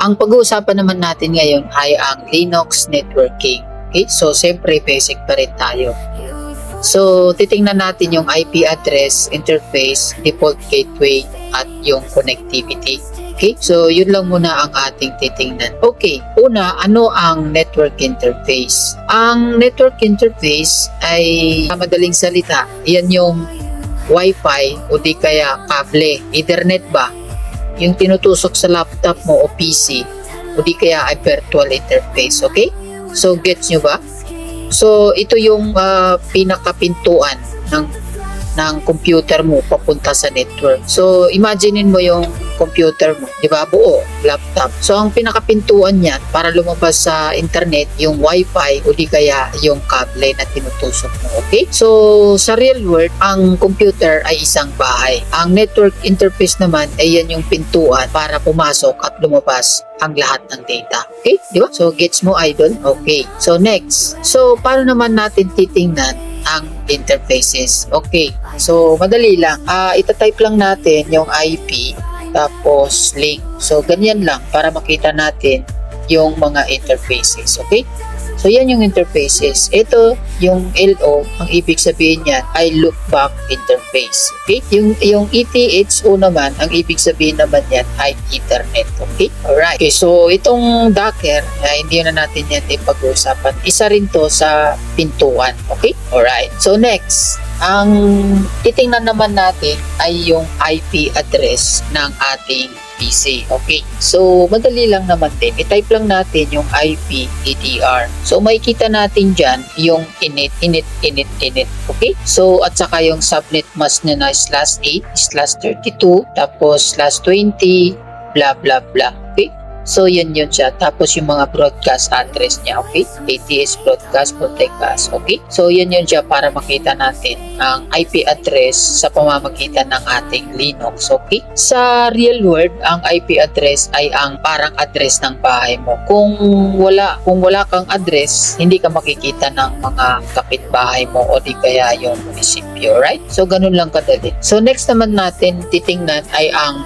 Ang pag-uusapan naman natin ngayon ay ang Linux networking. Okay? So, siyempre, basic pa rin tayo. So, titingnan natin yung IP address, interface, default gateway, at yung connectivity. Okay? So, yun lang muna ang ating titingnan. Okay, una, ano ang network interface? Ang network interface ay madaling salita. Yan yung Wi-Fi o di kaya kable, Ethernet ba? Yung tinutusok sa laptop mo o PC o di kaya ay virtual interface. Okay? So, gets nyo ba? So, ito yung pinakapintuan ng computer mo papunta sa network. So, imaginein mo yung computer mo, di ba? Buo, laptop. So, ang pinakapintuan niyan para lumabas sa internet, yung Wi-Fi o di kaya yung kable na tinutusok mo. Okay? So, sa real world, ang computer ay isang bahay. Ang network interface naman ay yan yung pintuan para pumasok at lumabas ang lahat ng data. Okay? Di ba? So, gets mo, idol? Okay. So, next. So, paano naman natin titingnan ang interfaces? Okay. So, madali lang. Itatype lang natin yung IP tapos link. So, ganyan lang para makita natin yung mga interfaces. Okay? So, yan yung interfaces. Ito, yung LO, ang ibig sabihin niyan ay loopback interface. Okay? Yung ETHO naman, ang ibig sabihin naman yan ay Ethernet. Okay? Alright. Okay, so itong Docker, hindi na natin yan pag-uusapan. Isa rin to sa pintuan. Okay? Alright. So, next, ang titingnan naman natin ay yung IP address ng ating PC. Okay. So, madali lang naman din. I-type lang natin yung IP EDR. So, makikita natin dyan yung init. Okay. So, at saka yung subnet mask niya na /8/32 tapos /20 blah blah blah. Okay. So, yun siya. Tapos, yung mga broadcast address niya, okay? ATS broadcast, broadcast, okay? So, yun siya para makita natin ang IP address sa pamamagitan ng ating Linux, okay? Sa real world, ang IP address ay ang parang address ng bahay mo. Kung wala kang address, hindi ka makikita ng mga kapitbahay mo o di kaya yung munisipyo, right? So, ganun lang kadali. So, next naman natin titingnan ay ang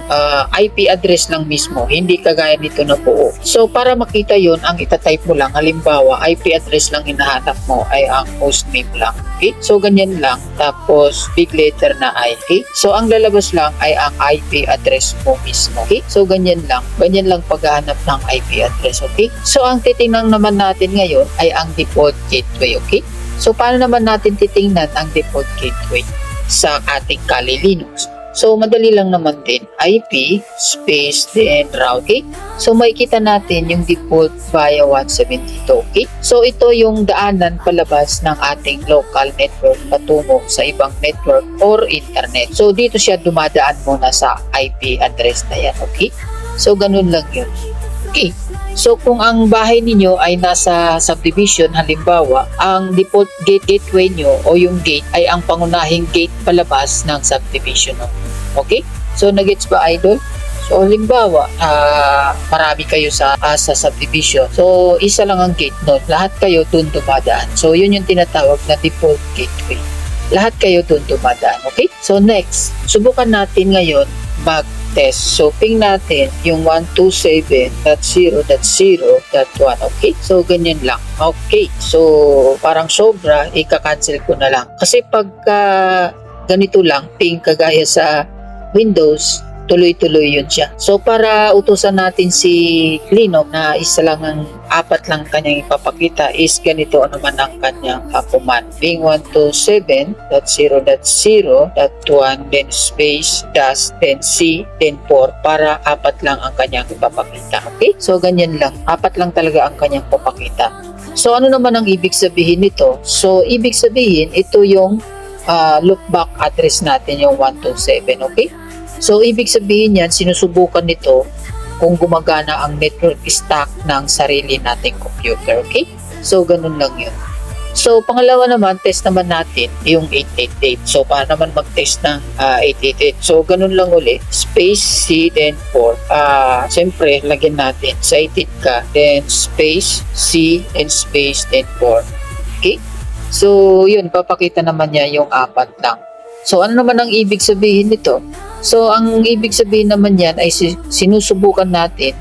IP address lang mismo, hindi kagaya nito na buo. So, para makita yon ang itatype mo lang. Halimbawa, IP address lang hinahanap mo ay ang hostname lang. Okay? So, ganyan lang. Tapos, big letter na I. Okay? So, ang lalabas lang ay ang IP address mo mismo. Okay? So, ganyan lang. Ganyan lang paghahanap ng IP address. Okay? So, ang titingnan naman natin ngayon ay ang default gateway. Okay? So, paano naman natin titingnan ang default gateway sa ating Kali Linux? So, madali lang naman din. IP, space, then route. Okay? So, makikita natin yung default via 172. Okay? So, ito yung daanan palabas ng ating local network patungo sa ibang network or internet. So, dito siya dumadaan muna sa IP address na yan. Okay? So, ganun lang yun. Okay. So, kung ang bahay ninyo ay nasa subdivision, halimbawa, ang default gateway nyo o yung gate ay ang pangunahing gate palabas ng subdivision. Okay? So, nagets ba, idol? So, halimbawa, marami kayo sa subdivision. So, isa lang ang gate nun. Lahat kayo dun dumadaan. So, yun yung tinatawag na default gateway. Lahat kayo dun dumadaan. Okay? So, next, subukan natin ngayon mag-test. So, ping natin yung 127.0.0.1. Okay? So, ganyan lang. Okay. So, parang sobra, ika-cancel ko na lang. Kasi pagka ganito lang, ping kagaya sa Windows, tuloy-tuloy yun siya. So, para utusan natin si Linux na isa lang ang apat lang kanyang ipapakita is ganito naman ang kanyang command. Ping 127.0.0.1 then space dash then C then 4 para apat lang ang kanyang ipapakita. Okay? So, ganyan lang. Apat lang talaga ang kanyang papakita. So, ano naman ang ibig sabihin nito? So, ibig sabihin, ito yung loopback address natin, yung 127. Okay? So, ibig sabihin yan, sinusubukan nito kung gumagana ang network stack ng sarili nating computer. Okay? So, ganun lang yun. So, pangalawa naman, test naman natin yung 888. So, paano naman mag-test ng 888? So, ganun lang uli. Space C, then 4. Siyempre, lagyan natin. Excited ka. Then, space C, then space, then 4. Okay? So, yun, papakita naman niya yung apat lang. So, ano naman ang ibig sabihin nito? So, ang ibig sabihin naman yan ay sinusubukan natin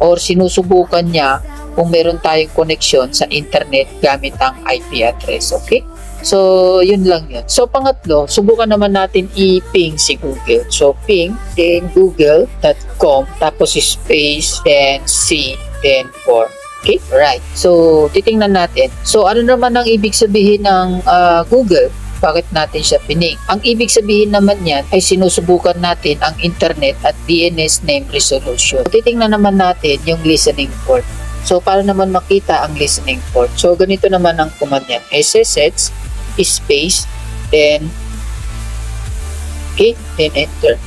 or sinusubukan niya kung meron tayong connection sa internet gamit ang IP address. Okay? So, yun lang yun. So, pangatlo, subukan naman natin i-ping si Google. So, ping, then google.com, tapos space, then C, then 4. Okay? Right. So, titingnan natin. So, ano naman ang ibig sabihin ng Google? Bakit natin siya pining? Ang ibig sabihin naman yan ay sinusubukan natin ang internet at DNS name resolution. So, titingnan naman natin yung listening port. So, para naman makita ang listening port. So, ganito naman ang command niyan. SSH space, then okay, then enter.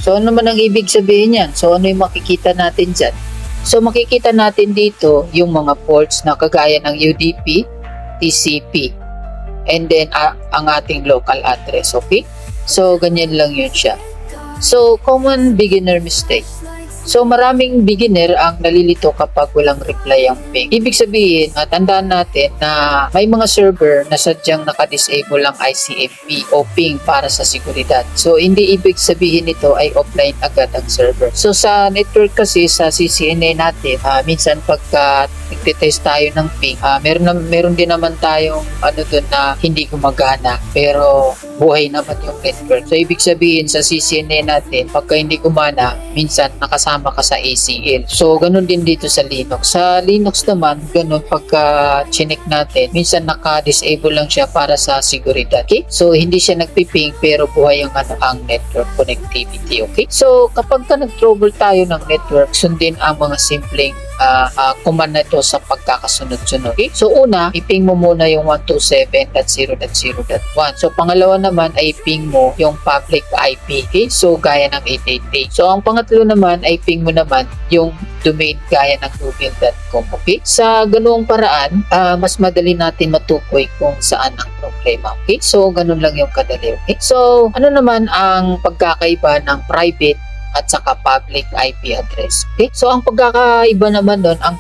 So, ano naman ang ibig sabihin yan? So, ano yung makikita natin dyan? So, makikita natin dito yung mga ports na kagaya ng UDP, TCP, and then ang ating local address. Okay? So, ganyan lang yun siya. So, common beginner mistake. So, maraming beginner ang nalilito kapag walang reply ang ping. Ibig sabihin, tandaan natin na may mga server na sadyang nakadisable ang ICMP o ping para sa seguridad. So, hindi ibig sabihin nito ay offline agad ang server. So, sa network kasi, sa CCNA natin, minsan pagka nagtitest tayo ng ping, meron din naman tayong doon na hindi gumagana, pero buhay naman yung network. So, ibig sabihin sa CCNA natin, pagka hindi gumana, minsan nakasama ka sa ACL. So, ganun din dito sa Linux. Sa Linux naman, ganun pagka chinek natin, minsan naka-disable lang siya para sa seguridad. Okay? So, hindi siya nagpiping pero buhay ang network connectivity. Okay? So, kapag nag-trouble tayo ng network, sundin ang mga simpleng command na ito sa pagkakasunod-sunod. Okay? So, una, iping mo muna yung 127.0.0.1. So, pangalawa naman ay ping mo yung public IP. Okay? So, gaya ng 888. So, ang pangatlo naman ay ping mo naman yung domain gaya ng google.com. Okay? Sa ganoong paraan, mas madali natin matukoy kung saan ang problema. Okay? So, ganun lang yung kadali. Okay? So, ano naman ang pagkakaiba ng private at saka public IP address. Okay? So, ang pagkakaiba naman doon, ang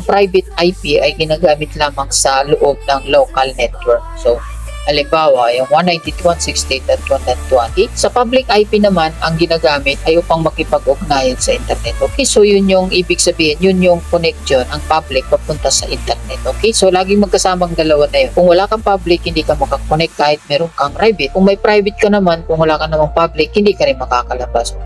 private IP ay ginagamit lamang sa loob ng local network. So, halimbawa, yung 192.168.1.1. Okay? Sa public IP naman, ang ginagamit ay upang makipag-ugnayan sa internet. Okay? So, yun yung ibig sabihin, yun yung connection, ang public papunta sa internet. Okay? So, laging magkasamang dalawa na yun. Kung wala kang public, hindi ka makakonect kahit meron kang private. Kung may private ka naman, kung wala ka namang public, hindi ka rin makakalabas.